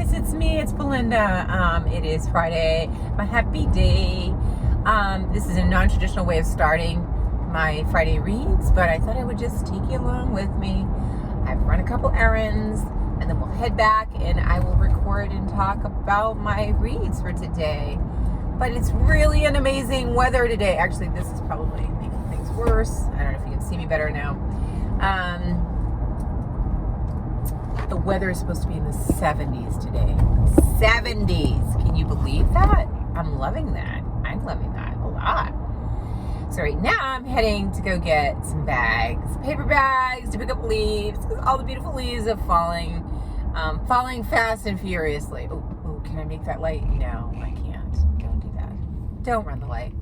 guys, it's me, it's Belinda. It is Friday, my happy day. This is a non-traditional way of starting my Friday reads, but I thought I would just take you along with me. I've run a couple errands, and then we'll head back and I will record and talk about my reads for today. But it's really an amazing weather today. Actually, this is probably making things worse. I don't know if you can see me better now. The weather is supposed to be in the 70s today. 70s. Can you believe that? I'm loving that. I'm loving that a lot. So right now I'm heading to go get some bags, paper bags, to pick up leaves, because all the beautiful leaves are falling fast and furiously. Oh, can I make that light? No, I can't. Don't do that. Don't run the light.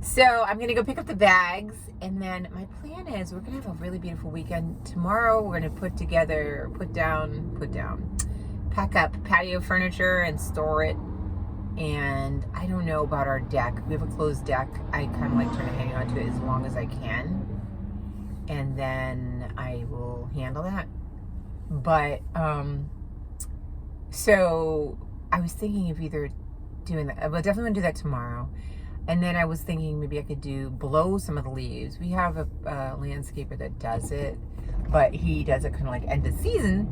So I'm going to go pick up the bags, and then my plan is we're going to have a really beautiful weekend. Tomorrow we're going to pack up patio furniture and store it. And I don't know about our deck. We have a closed deck. I kind of like trying to hang on to it as long as I can. And then I will handle that. But, so I was thinking of either doing that. Well, definitely want to do that tomorrow. And then I was thinking maybe I could blow some of the leaves. We have a landscaper that does it, but he does it kind of like end of season.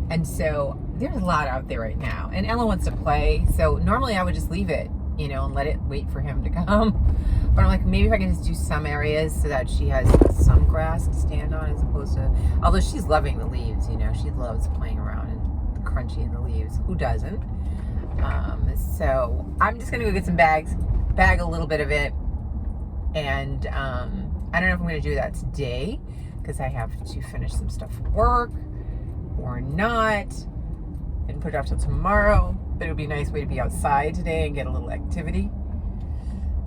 And so there's a lot out there right now. And Ella wants to play. So normally I would just leave it, and let it wait for him to come. But I'm like, maybe if I can just do some areas so that she has some grass to stand on as opposed to, although she's loving the leaves, she loves playing around and the crunchy in the leaves. Who doesn't? So I'm just going to go get some bags. Bag a little bit of it, and I don't know if I'm going to do that today because I have to finish some stuff for work or not and put it off till tomorrow. But it'll be a nice way to be outside today and get a little activity.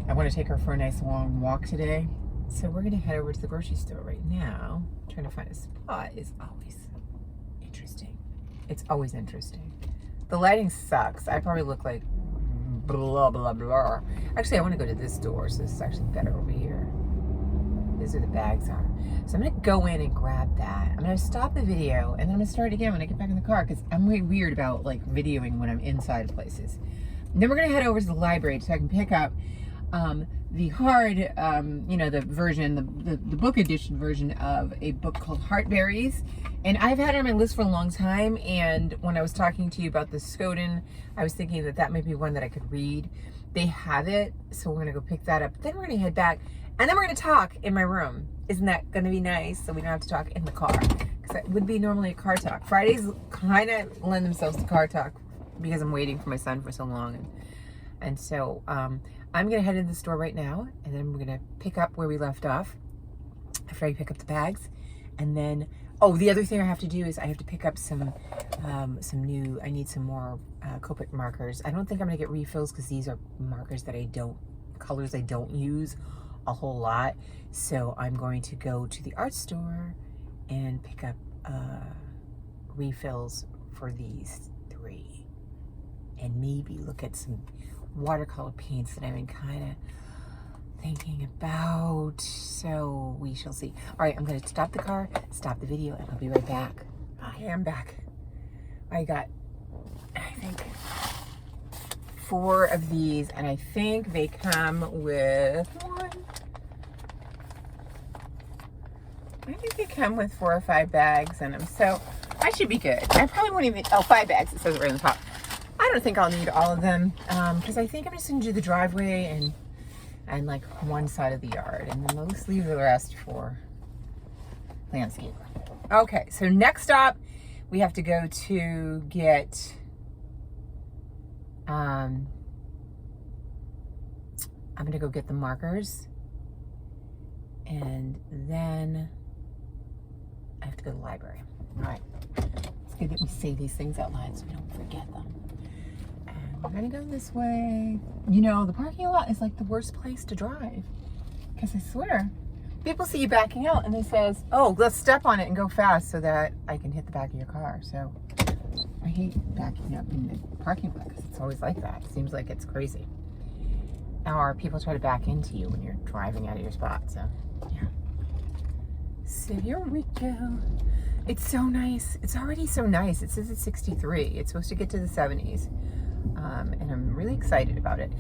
I want to take her for a nice long walk today, so we're going to head over to the grocery store right now. Trying to find a spot is always interesting. It's always interesting. The lighting sucks. I probably look like blah blah blah. Actually, I want to go to this door, so this is actually better over here. These are the bags are. So I'm gonna go in and grab that. I'm gonna stop the video and then I'm gonna start it again when I get back in the car because I'm really weird about like videoing when I'm inside places. And then we're gonna head over to the library so I can pick up the hard, the version, the book edition version of a book called Heartberries. And I've had it on my list for a long time. And when I was talking to you about the Skoden, I was thinking that might be one that I could read. They have it, so we're gonna go pick that up. Then we're gonna head back, and then we're gonna talk in my room. Isn't that gonna be nice? So we don't have to talk in the car, because that would be normally a car talk. Fridays kind of lend themselves to car talk because I'm waiting for my son for so long, and so I'm gonna head into the store right now, and then we're gonna pick up where we left off after I pick up the bags, and then the other thing I have to do is I have to pick up some new. I need some more Copic markers. I don't think I'm gonna get refills because these are markers that colors I don't use a whole lot. So I'm going to go to the art store and pick up refills for these 3, and maybe look at some watercolor paints that I've been kind of thinking about. So we shall see. All right, I'm going to stop the car, stop the video, and I'll be right back. I am back. I got, I think, 4 of these, and I think they come with 4 or 5 bags in them. So I should be good. I probably won't even, 5 bags, it says right on the top. I don't think I'll need all of them, because I think I'm just going to do the driveway and like one side of the yard, and then let's leave the rest for landscape. Okay, so next stop, we have to go to get, I'm going to go get the markers, and then I have to go to the library. All right, it's good that we say these things out loud so we don't forget them. We're gonna go this way. The parking lot is like the worst place to drive, because I swear, people see you backing out and they says, oh, let's step on it and go fast so that I can hit the back of your car. So I hate backing up in the parking lot because it's always like that. It seems like it's crazy. Or people try to back into you when you're driving out of your spot. So yeah. So here we go. It's so nice. It's already so nice. It says it's 63. It's supposed to get to the 70s. And I'm really excited about it.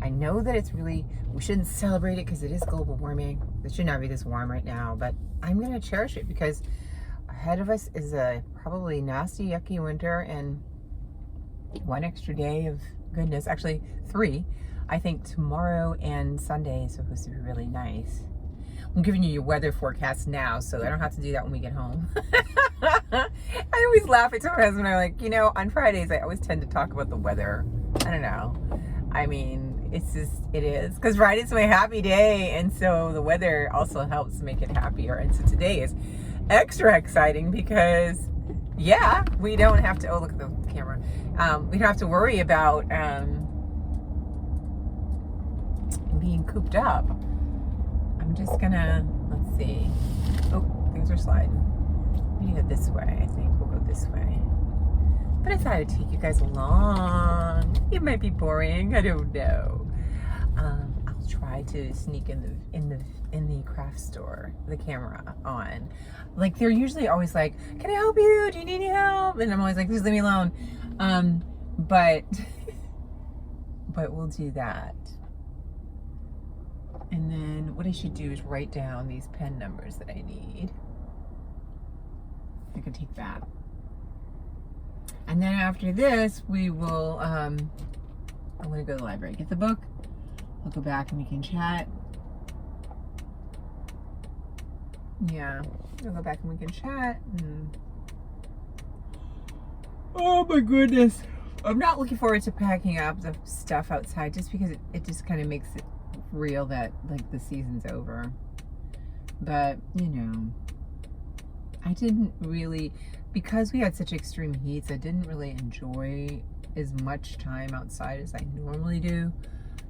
I know that we shouldn't celebrate it because it is global warming. It should not be this warm right now, but I'm going to cherish it because ahead of us is a probably nasty, yucky winter and one extra day of goodness. Actually, 3. I think tomorrow and Sunday is supposed to be really nice. I'm giving you your weather forecast now, so I don't have to do that when we get home. I always laugh. I tell my husband, I'm like, on Fridays, I always tend to talk about the weather. I don't know. I mean, it is. Because Friday's my happy day, and so the weather also helps make it happier. And so today is extra exciting because, we don't have to, look at the camera. We don't have to worry about being cooped up. I'm just gonna, let's see. Oh, things are sliding. We need to go this way. I think we'll go this way. But I thought I'd take you guys along. It might be boring. I don't know. I'll try to sneak in the craft store, the camera on. Like they're usually always like, "Can I help you? Do you need any help?" And I'm always like, "Just leave me alone." But we'll do that. And then what I should do is write down these pen numbers that I need. I can take that. And then after this, we will, I'm going to go to the library, get the book. I'll go back and we can chat. Yeah, we'll go back and we can chat. Oh my goodness. I'm not looking forward to packing up the stuff outside just because it just kind of makes it real that like the season's over. But I didn't really, because we had such extreme heats, I didn't really enjoy as much time outside as I normally do.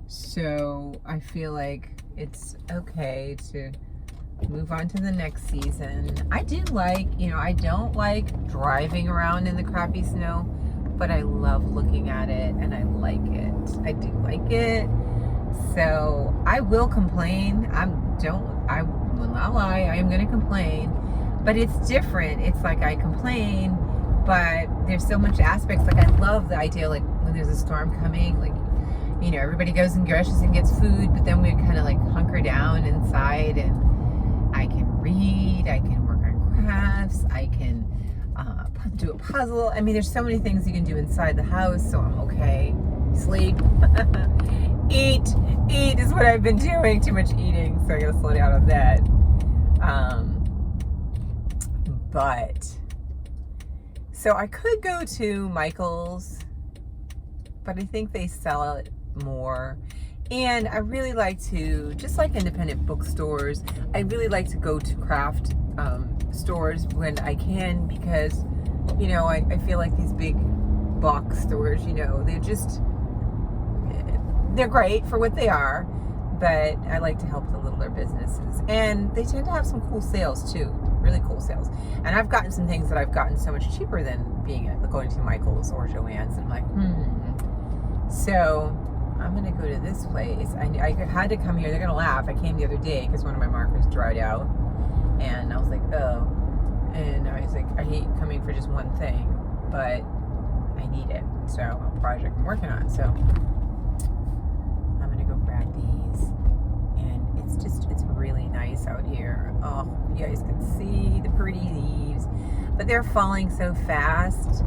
So I feel like it's okay to move on to the next season. I do like, I don't like driving around in the crappy snow, but I love looking at it and I like it. I do like it. So I will complain. I will not lie. I am going to complain, but it's different. It's like I complain, but there's so much aspects. Like I love the idea, like when there's a storm coming, like, everybody goes and rushes and gets food, but then we kind of like hunker down inside and I can read, I can work on crafts, I can do a puzzle. I mean, there's so many things you can do inside the house, so I'm okay. Sleep. Eat is what I've been doing. Too much eating, so I gotta slow down on that. But so I could go to Michael's, but I think they sell it more. And I really like to, just like independent bookstores, I really like to go to craft stores when I can because, I feel like these big box stores, they're great for what they are, but I like to help the littler businesses. And they tend to have some cool sales too, really cool sales. And I've gotten some things that I've gotten so much cheaper than going to Michael's or Joann's. And I'm like, So I'm going to go to this place. I had to come here. They're going to laugh. I came the other day because one of my markers dried out. And I was like, oh. And I was like, I hate coming for just one thing, but I need it. So a project I'm working on. So I'm going to go grab these. And it's really nice out here. Oh, you guys can see the pretty leaves. But they're falling so fast.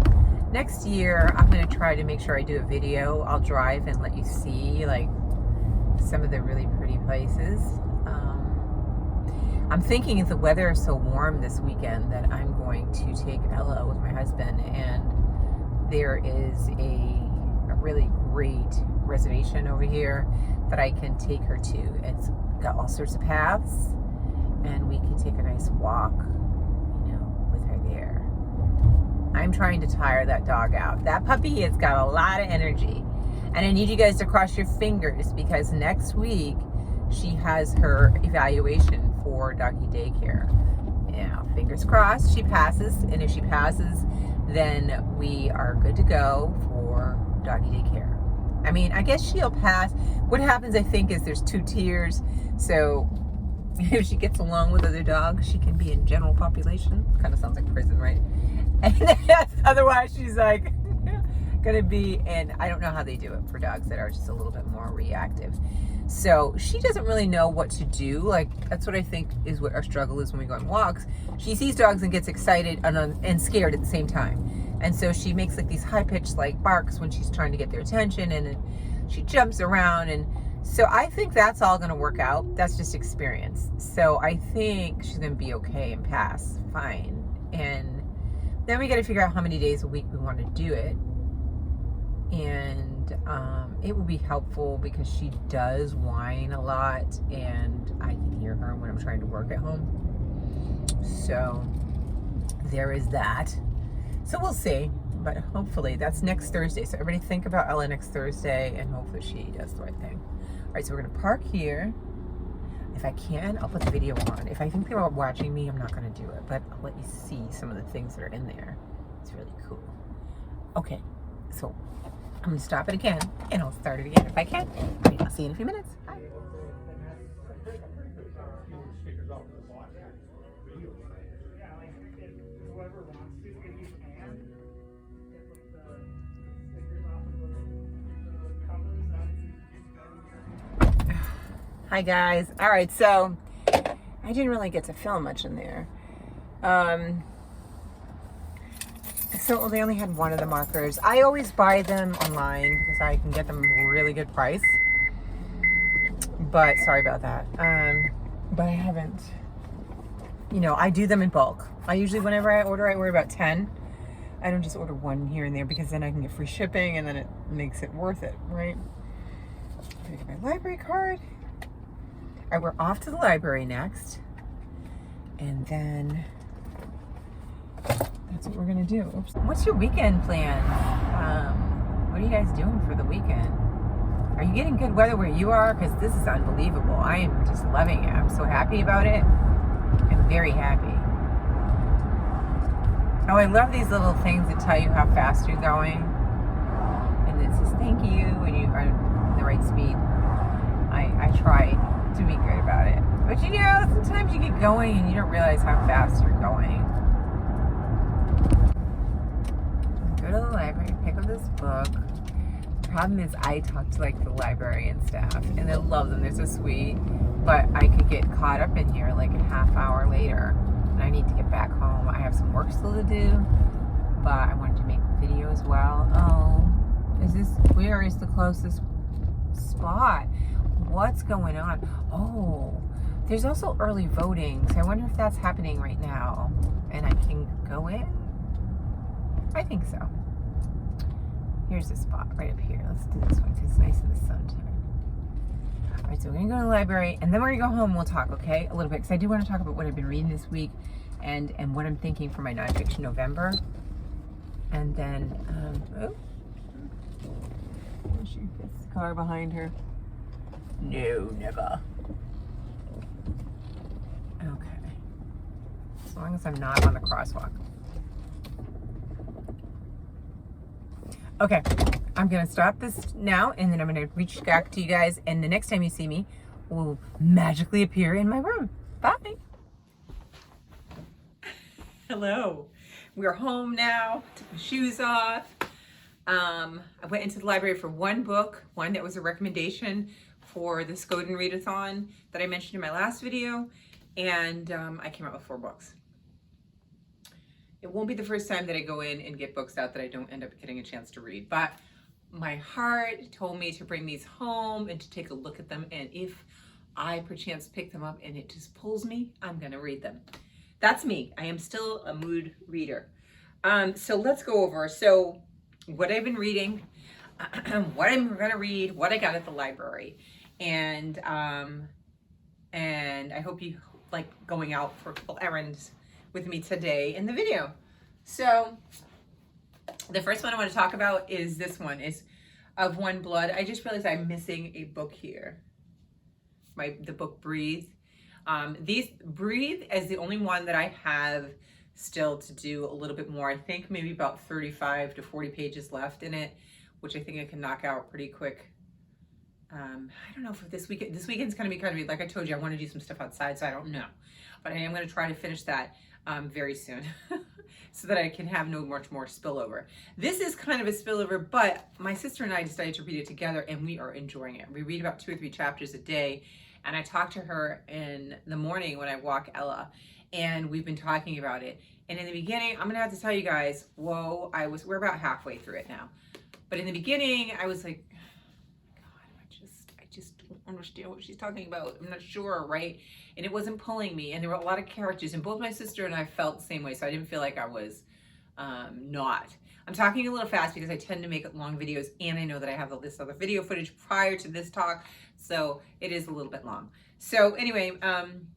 Next year, I'm going to try to make sure I do a video. I'll drive and let you see like some of the really pretty places. I'm thinking if the weather is so warm this weekend that I'm going to take Ella with my husband, and there is a really great reservation over here that I can take her to. It's got all sorts of paths, and we can take a nice walk, with her there. I'm trying to tire that dog out. That puppy has got a lot of energy. And I need you guys to cross your fingers because next week she has her evaluation for doggy daycare. Yeah, fingers crossed she passes. And if she passes, then we are good to go for doggy daycare. I mean, I guess she'll pass. What happens, I think, is there's 2 tiers. So if she gets along with other dogs, she can be in general population. Kind of sounds like prison, right? And otherwise, she's like gonna be, and I don't know how they do it for dogs that are just a little bit more reactive. So she doesn't really know what to do. Like, that's what I think is what our struggle is when we go on walks. She sees dogs and gets excited and scared at the same time. And so she makes like these high-pitched like barks when she's trying to get their attention, and she jumps around. And so I think that's all gonna work out. That's just experience. So I think she's gonna be okay and pass fine. And then we gotta figure out how many days a week we want to do it. And it will be helpful because she does whine a lot, and I can hear her when I'm trying to work at home. So there is that. So we'll see, but hopefully that's next Thursday. So everybody think about Ella next Thursday, and hopefully she does the right thing. All right, so we're gonna park here. If I can, I'll put the video on. If I think people are watching me, I'm not gonna do it, but I'll let you see some of the things that are in there. It's really cool. Okay, so I'm gonna stop it again, and I'll start it again if I can. All right, I'll see you in a few minutes. Bye. Hi guys. All right, so I didn't really get to film much in there. So they only had one of the markers. I always buy them online because I can get them a really good price. But sorry about that. But I haven't. You know, I do them in bulk. I usually, whenever I order about 10. I don't just order one here and there because then I can get free shipping, and then it makes it worth it, right? I get my library card. All right, we're off to the library next. And then that's what we're gonna do. Oops. What's your weekend plans? What are you guys doing for the weekend? Are you getting good weather where you are? Because this is unbelievable. I am just loving it. I'm so happy about it. I'm very happy. Oh, I love these little things that tell you how fast you're going. And it says thank you when you are at the right speed. I try to be good about it. But you know, sometimes you get going and you don't realize how fast you're going. Go to the library, pick up this book. Problem is, I talk to like the librarian staff, and I love them. They're so sweet. But I could get caught up in here like a half hour later, and I need to get back home. I have some work still to do, but I wanted to make a video as well. Oh, where is the closest spot? What's going on? Oh, there's also early voting, so I wonder if that's happening right now, and I can go in. I think so. Here's the spot right up here. Let's do this one because it's nice in the sunshine. All right, so we're gonna go to the library, and then we're gonna go home and we'll talk, okay? A little bit, because I do want to talk about what I've been reading this week and what I'm thinking for my nonfiction November. And then, she gets the car behind her. No, never. Okay. As long as I'm not on the crosswalk. Okay, I'm gonna stop this now, and then I'm gonna reach back to you guys, and the next time you see me, will magically appear in my room. Bye. Hello. We're home now. Took my shoes off. I went into the library for one book, one that was a recommendation for the Skoden readathon that I mentioned in my last video, and I came out with 4 books. It won't be the first time that I go in and get books out that I don't end up getting a chance to read, but my heart told me to bring these home and to take a look at them, and if I perchance pick them up and it just pulls me, I'm gonna read them. That's me. I am still a mood reader. So let's go over what I've been reading, what I'm gonna read, what I got at the library, and I hope you like going out for little errands with me today in the video. So the first one I want to talk about is this one, is Of One Blood. I just realized I'm missing a book here. The book Breathe. Breathe is the only one that I have still to do a little bit more. I think maybe about 35 to 40 pages left in it, which I think I can knock out pretty quick I don't know if this weekend's going to be kind of, like I told you, I want to do some stuff outside, so I don't know. But I am going to try to finish that very soon so that I can have no much more spillover. This is kind of a spillover, but my sister and I decided to read it together, and we are enjoying it. We read about 2 or 3 chapters a day, and I talk to her in the morning when I walk Ella, and we've been talking about it. And in the beginning, I'm going to have to tell you guys, we're about halfway through it now. But in the beginning, I was like, I just don't understand what she's talking about. I'm not sure, right? And it wasn't pulling me. And there were a lot of characters, and both my sister and I felt the same way. So I didn't feel like I was not. I'm talking a little fast because I tend to make long videos, and I know that I have all this other video footage prior to this talk. So it is a little bit long. So anyway, I'm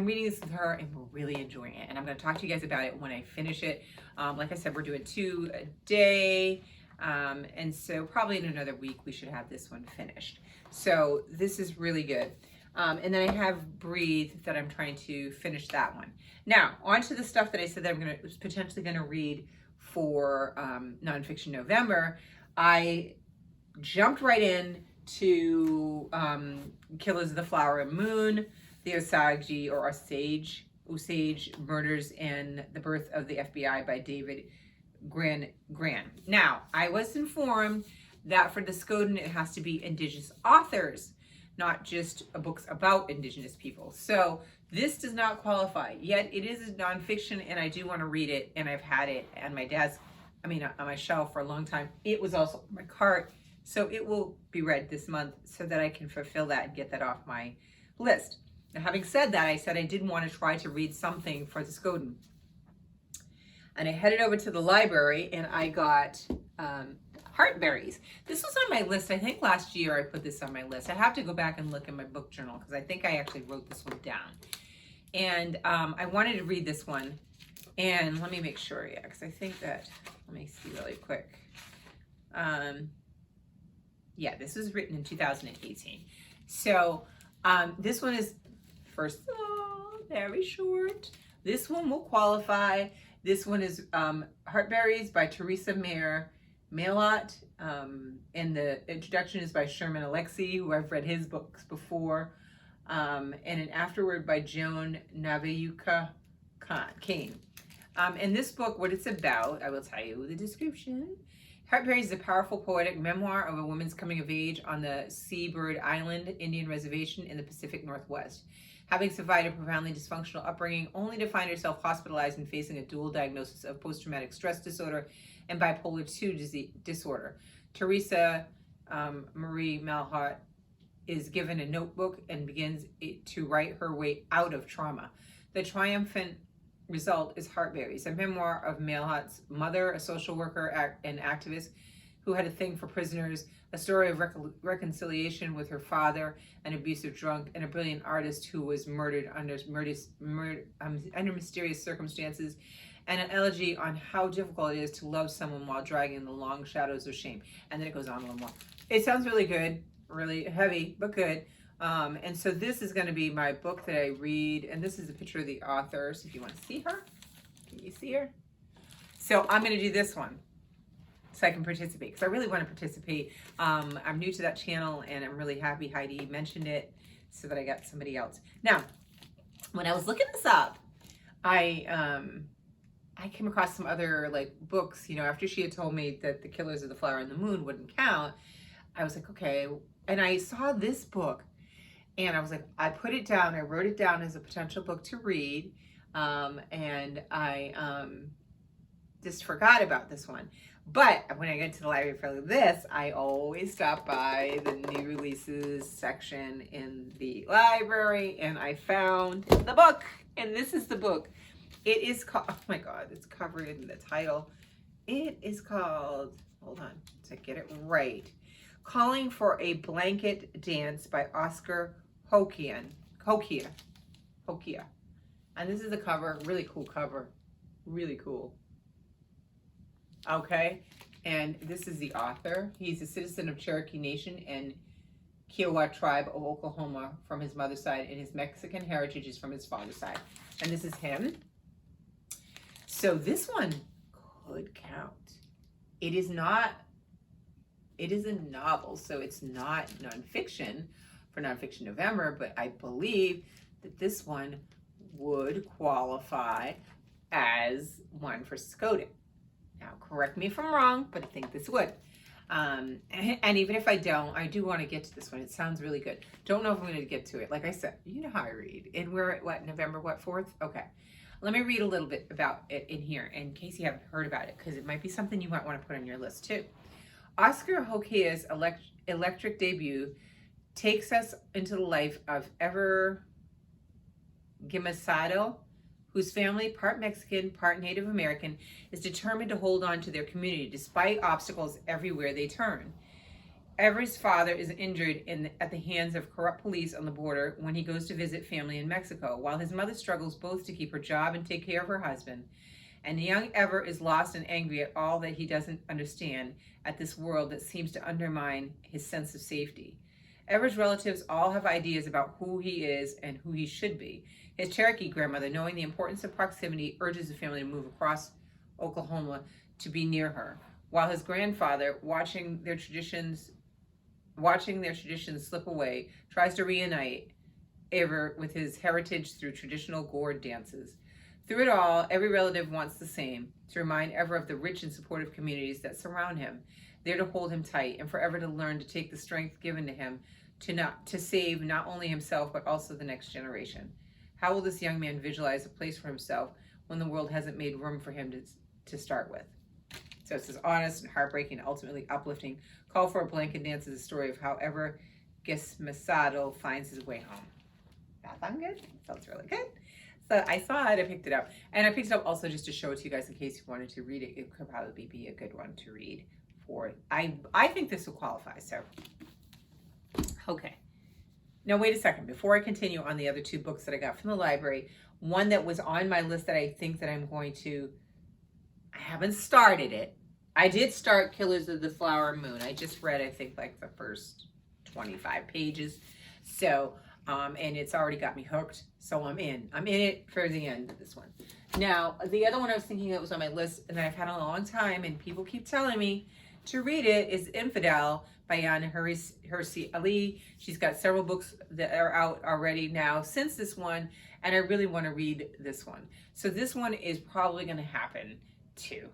reading this with her, and we're really enjoying it. And I'm going to talk to you guys about it when I finish it. Like I said, we're doing 2 a day. And so probably in another week, we should have this one finished. So this is really good. And then I have Breathe that I'm trying to finish that one. Now, on to the stuff that I said that I'm potentially going to read for Nonfiction November. I jumped right in to Killers of the Flower and Moon, the Osage Murders and the Birth of the FBI by David Gran. Now, I was informed that for the Skoden, it has to be Indigenous authors, not just books about Indigenous people. So this does not qualify, yet it is a nonfiction, and I do want to read it, and I've had it on my desk, on my shelf for a long time. It was also in my cart, so it will be read this month so that I can fulfill that and get that off my list. Now, having said that, I said I did want to try to read something for the Skoden. And I headed over to the library, and I got Heartberries. This was on my list. I think last year I put this on my list. I have to go back and look in my book journal because I think I actually wrote this one down. And I wanted to read this one. And let me make sure, yeah, because I think that, let me see really quick. Yeah, this was written in 2018. So this one is, first of all, very short. This one will qualify. This one is Heartberries by Teresa Mailot, and the introduction is by Sherman Alexie, who I've read his books before, and an afterword by Joan Navayuka Kane. And this book, what it's about, I will tell you the description. Heartberries is a powerful poetic memoir of a woman's coming of age on the Seabird Island Indian Reservation in the Pacific Northwest. Having survived a profoundly dysfunctional upbringing, only to find herself hospitalized and facing a dual diagnosis of post-traumatic stress disorder and bipolar II disorder. Teresa Marie Malhot is given a notebook and begins to write her way out of trauma. The triumphant result is Heartberries, a memoir of Malhot's mother, a social worker and activist who had a thing for prisoners, a story of reconciliation with her father, an abusive drunk, and a brilliant artist who was murdered under mysterious circumstances, and an elegy on how difficult it is to love someone while dragging the long shadows of shame. And then it goes on a little more. It sounds really good, really heavy, but good. And so this is going to be my book that I read, and this is a picture of the author. So if you want to see her, can you see her? So I'm going to do this one so I can participate, because I really want to participate. I'm new to that channel, and I'm really happy Heidi mentioned it so that I got somebody else. Now, when I was looking this up, I came across some other books, after she had told me that the Killers of the Flower and the Moon wouldn't count. I was like, okay. And I saw this book, and I was like, I put it down. I wrote it down as a potential book to read. And I just forgot about this one. But when I get to the library for this, I always stop by the new releases section in the library, and I found the book. And this is the book. It is called, oh my God, it's covered in the title. It is called, hold on to get it right, Calling for a Blanket Dance by Oscar Hokia. And this is the cover, really cool cover, really cool. Okay, and this is the author. He's a citizen of Cherokee Nation and Kiowa tribe of Oklahoma from his mother's side, and his Mexican heritage is from his father's side. And this is him. So this one could count. It is not it is a novel, so it's not nonfiction for Nonfiction November, but I believe that this one would qualify as one for skoden. Now, correct me if I'm wrong, but I think this would. And even if I don't, I do want to get to this one. It sounds really good. Don't know if I'm going to get to it. Like I said, you know how I read. And we're at what, November, what, 4th? Okay. Let me read a little bit about it in here in case you haven't heard about it, because it might be something you might want to put on your list too. Oscar Hokea's electric debut takes us into the life of Ever Gimasado, whose family, part Mexican, part Native American, is determined to hold on to their community despite obstacles everywhere they turn. Ever's father is injured at the hands of corrupt police on the border when he goes to visit family in Mexico, while his mother struggles both to keep her job and take care of her husband. And young Ever is lost and angry at all that he doesn't understand at this world that seems to undermine his sense of safety. Ever's relatives all have ideas about who he is and who he should be. His Cherokee grandmother, knowing the importance of proximity, urges the family to move across Oklahoma to be near her, while his grandfather, watching their traditions slip away, tries to reunite Ever with his heritage through traditional gourd dances. Through it all, every relative wants the same, to remind Ever of the rich and supportive communities that surround him, there to hold him tight, and forever to learn to take the strength given to him to save not only himself, but also the next generation. How will this young man visualize a place for himself when the world hasn't made room for him to start with? So it's this honest and heartbreaking, ultimately uplifting call for a blanket dance is a story of how Ever Gimasado finds his way home. That sound good? Sounds really good. So I saw it, I picked it up. And I picked it up also just to show it to you guys in case you wanted to read it. It could probably be a good one to read for it. I think this will qualify, so. Okay. Now wait a second. Before I continue on the other two books that I got from the library, one that was on my list that I think that I'm going to, I haven't started it. I did start Killers of the Flower Moon. I just read, I think, like the first 25 pages. So, and it's already got me hooked. So I'm in it for the end of this one. Now, the other one I was thinking that was on my list and that I've had a long time and people keep telling me to read it is Infidel by Yana Hirsi Ali. She's got several books that are out already now since this one, and I really want to read this one. So this one is probably going to happen too.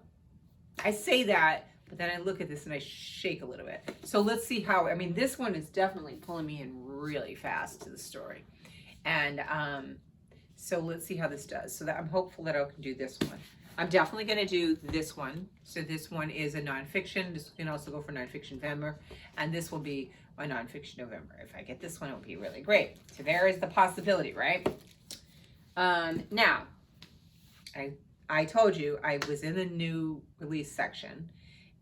I say that, but then I look at this and I shake a little bit. So let's see how, I mean, this one is definitely pulling me in really fast to the story. And so let's see how this does. So that I'm hopeful that I can do this one. I'm definitely going to do this one. So this one is a nonfiction. This can also go for Nonfiction November. And this will be a Nonfiction November. If I get this one, it will be really great. So there is the possibility, right? Now, I told you I was in the new release section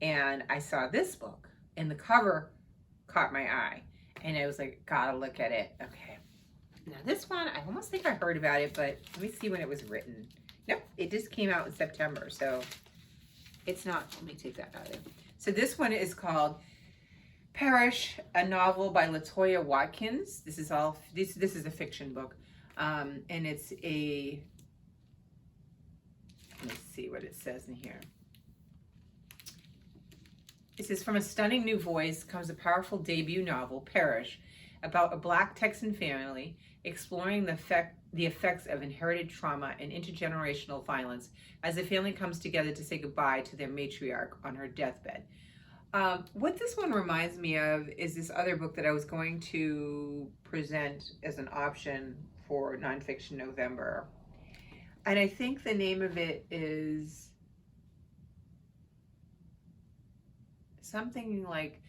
and I saw this book and the cover caught my eye. And I was like, gotta look at it. Okay. Now this one, I almost think I heard about it, but let me see when it was written. Nope, it just came out in September, so it's not, let me take that out of there. So this one is called Perish, a novel by Latoya Watkins. This is a fiction book. And it's a, let's see what it says in here. It says, from a stunning new voice comes a powerful debut novel, Perish, about a Black Texan family exploring the effects of inherited trauma and intergenerational violence as the family comes together to say goodbye to their matriarch on her deathbed. What this one reminds me of is this other book that I was going to present as an option for Nonfiction November. And I think the name of it is something like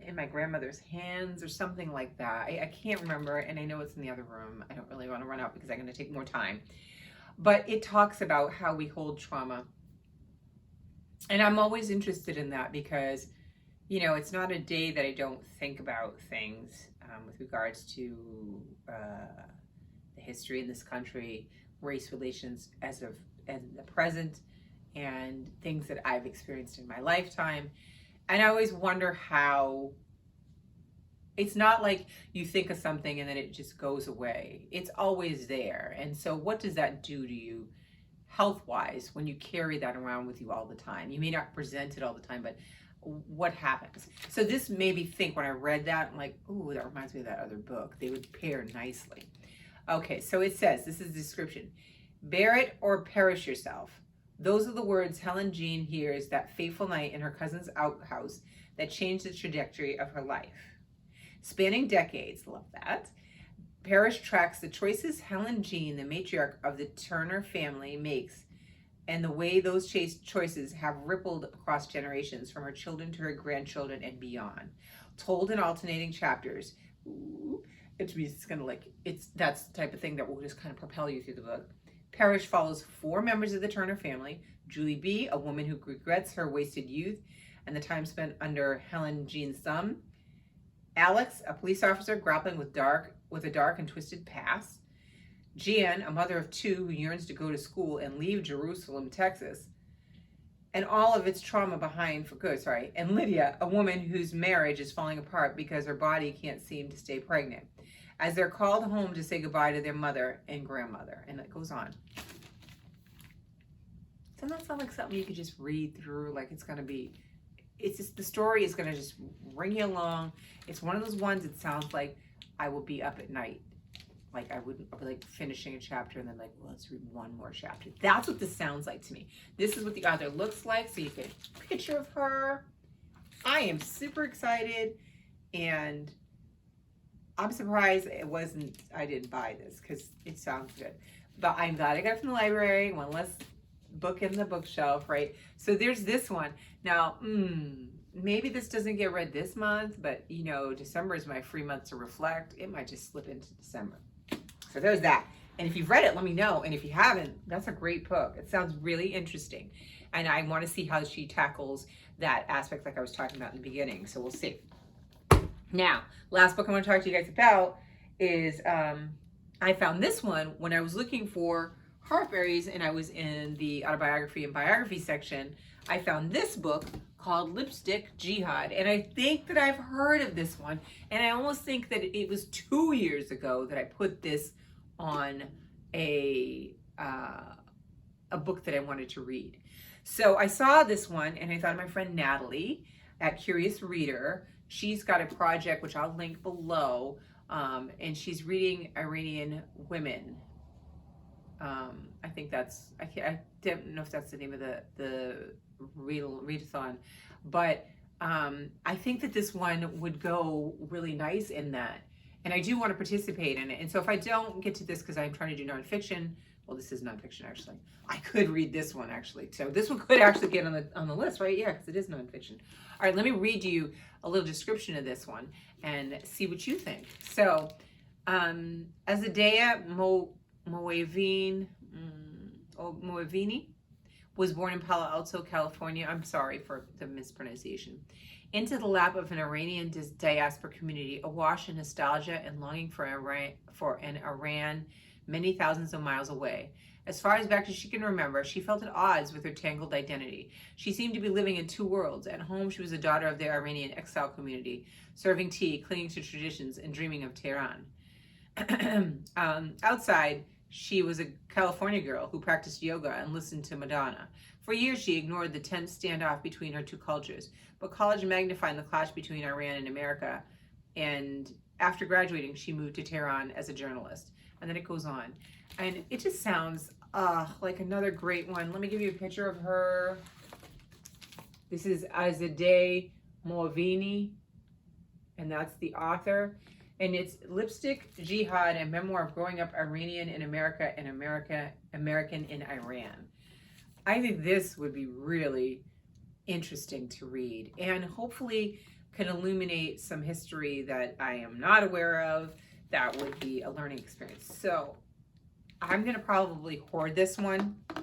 In My Grandmother's Hands or something like that. I can't remember, and I know it's in the other room. I don't really want to run out because I'm going to take more time. But it talks about how we hold trauma. And I'm always interested in that because, you know, it's not a day that I don't think about things with regards to the history in this country, race relations as the present, and things that I've experienced in my lifetime. And I always wonder how, it's not like you think of something and then it just goes away. It's always there. And so what does that do to you health-wise when you carry that around with you all the time? You may not present it all the time, but what happens. So this made me think when I read that, I'm like, ooh, that reminds me of that other book. They would pair nicely. Okay, so it says, this is the description. Bear it or perish yourself. Those are the words Helen Jean hears that fateful night in her cousin's outhouse that changed the trajectory of her life. Spanning decades, love that, Parrish tracks the choices Helen Jean, the matriarch of the Turner family, makes and the way those choices have rippled across generations from her children to her grandchildren and beyond. Told in alternating chapters. Ooh, it's gonna that's the type of thing that will just kind of propel you through the book. Parrish follows 4 members of the Turner family. Julie B., a woman who regrets her wasted youth and the time spent under Helen Jean's thumb. Alex, a police officer grappling with a dark and twisted past. Jan, a mother of 2 who yearns to go to school and leave Jerusalem, Texas, and all of its trauma behind for good, And Lydia, a woman whose marriage is falling apart because her body can't seem to stay pregnant, as they're called home to say goodbye to their mother and grandmother. And it goes on. Doesn't that sound like something you could just read through? Like it's just, the story is going to just bring you along. It's one of those ones that sounds like I will be up at night. Like I'll be like finishing a chapter and then like, well, let's read one more chapter. That's what this sounds like to me. This is what the author looks like. So you get a picture of her. I am super excited, and I'm surprised I didn't buy this because it sounds good. But I'm glad I got it from the library. One less book in the bookshelf, right? So there's this one. Now, maybe this doesn't get read this month, but December is my free month to reflect. It might just slip into December. So there's that. And if you've read it, let me know. And if you haven't, that's a great book. It sounds really interesting. And I want to see how she tackles that aspect like I was talking about in the beginning. So we'll see. Now, last book I want to talk to you guys about is, I found this one when I was looking for Heartberries and I was in the autobiography and biography section. I found this book called Lipstick Jihad, and I think that I've heard of this one, and I almost think that it was 2 years ago that I put this on a book that I wanted to read. So I saw this one and I thought of my friend Natalie at Curious Reader. She's got a project which I'll link below, and she's reading Iranian women. I think that's, I don't know if that's the name of the readathon, but I think that this one would go really nice in that. And I do want to participate in it. And so if I don't get to this because I'm trying to do nonfiction, well, this is nonfiction actually. I could read this one actually. So this one could actually get on the list, right? Yeah, because it is nonfiction. All right, let me read you a little description of this one and see what you think. So, Azadea Moavini was born in Palo Alto, California. I'm sorry for the mispronunciation. Into the lap of an Iranian diaspora community, awash in nostalgia and longing for an Iran many thousands of miles away. As far as back as she can remember, she felt at odds with her tangled identity. She seemed to be living in 2 worlds. At home, she was a daughter of the Iranian exile community, serving tea, clinging to traditions, and dreaming of Tehran. Outside, she was a California girl who practiced yoga and listened to Madonna. For years, she ignored the tense standoff between her 2 cultures, but college magnified the clash between Iran and America, and after graduating, she moved to Tehran as a journalist. And then it goes on. And it just sounds like another great one. Let me give you a picture of her. This is Azadeh Moavini, and that's the author. And it's Lipstick Jihad, a memoir of growing up Iranian in America and American in Iran. I think this would be really interesting to read and hopefully can illuminate some history that I am not aware of. That would be a learning experience. So I'm going to probably hoard this one. I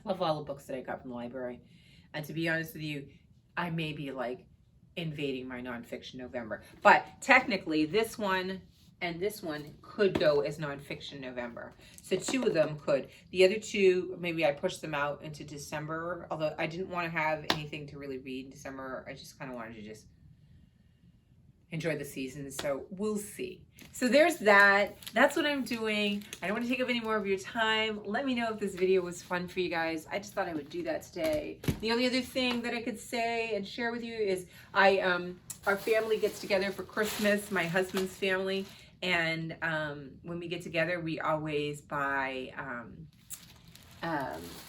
love all the books that I got from the library. And to be honest with you, I may be like invading my nonfiction November. But technically, this one and this one could go as nonfiction November. So 2 of them could. The other 2, maybe I pushed them out into December, although I didn't want to have anything to really read in December. I just kind of wanted to just enjoy the season. So we'll see. So there's that. That's what I'm doing. I don't want to take up any more of your time. Let me know if this video was fun for you guys. I just thought I would do that today. The only other thing that I could say and share with you is our family gets together for Christmas, my husband's family, and when we get together, we always buy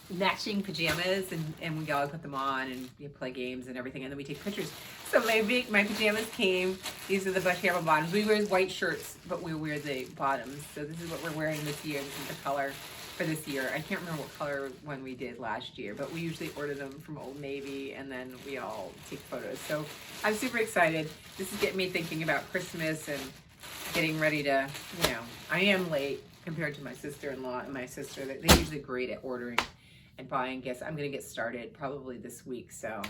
matching pajamas, and we all put them on and we play games and everything, and then we take pictures. So my pajamas came. These are the pajama bottoms. We wear white shirts, but we wear the bottoms. So this is what we're wearing this year. This is the color for this year. I can't remember what color one we did last year, but we usually order them from Old Navy, and then we all take photos. So I'm super excited. This is getting me thinking about Christmas and getting ready to, I am late compared to my sister-in-law and my sister. They're usually great at ordering and buying gifts. I'm going to get started probably this week. So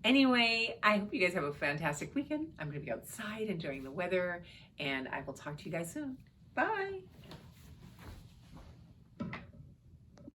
anyway, I hope you guys have a fantastic weekend. I'm going to be outside enjoying the weather, and I will talk to you guys soon. Bye.